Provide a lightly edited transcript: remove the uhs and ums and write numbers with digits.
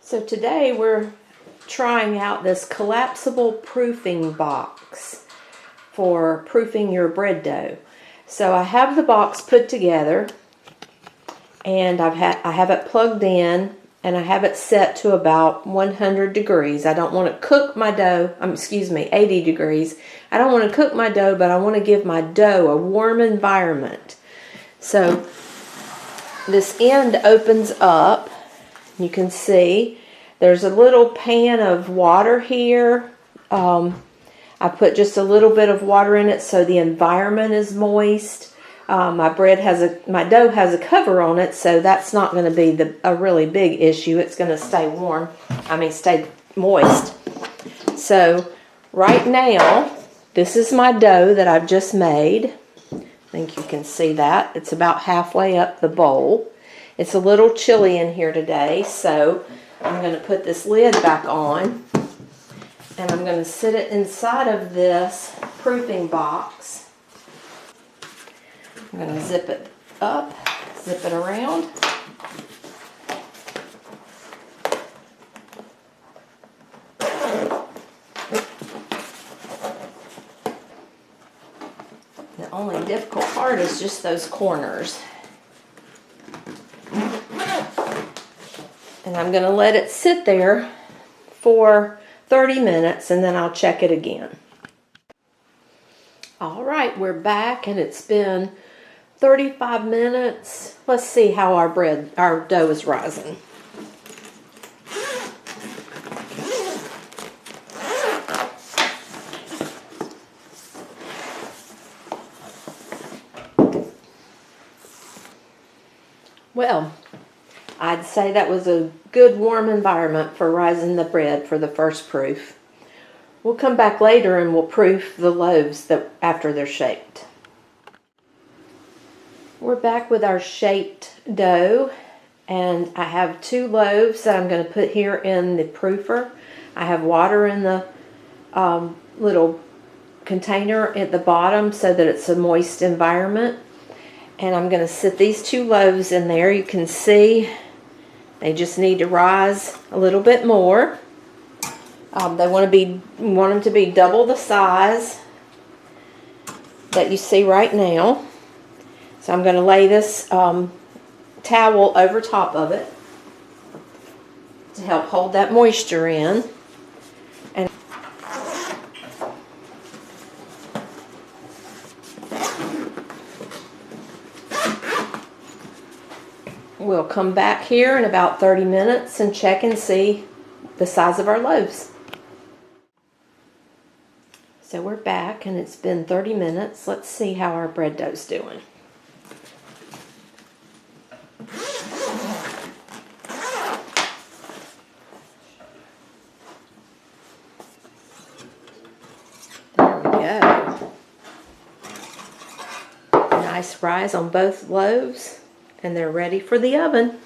So today we're trying out this collapsible proofing box for proofing your bread dough. So I have the box put together, and I have it plugged in, and I have it set to about 100 degrees. I don't want to cook my dough, 80 degrees. I don't want to cook my dough, but I want to give my dough a warm environment. So this end opens up. You can see there's a little pan of water here. I put just a little bit of water in it so the environment is moist. My dough has a cover on it, so that's not going to be a really big issue. It's going to stay stay moist. So right now, this is my dough that I've just made. I think you can see that. It's about halfway up the bowl. It's a little chilly in here today, so I'm going to put this lid back on, and I'm going to sit it inside of this proofing box. I'm going to zip it up, zip it around. The only difficult part is just those corners. And I'm going to let it sit there for 30 minutes and then I'll check it again. All right, we're back and it's been 35 minutes. Let's see how our dough is rising. Well, I'd say that was a good warm environment for rising the bread for the first proof. We'll come back later and we'll proof the loaves after they're shaped. We're back with our shaped dough, and I have 2 loaves that I'm going to put here in the proofer. I have water in the little container at the bottom so that it's a moist environment. And I'm going to sit these 2 loaves in there. You can see they just need to rise a little bit more. We want them to be double the size that you see right now. So I'm going to lay this towel over top of it to help hold that moisture in. And we'll come back here in about 30 minutes and check and see the size of our loaves. So we're back and it's been 30 minutes. Let's see how our bread dough's doing. There we go. Nice rise on both loaves. And they're ready for the oven.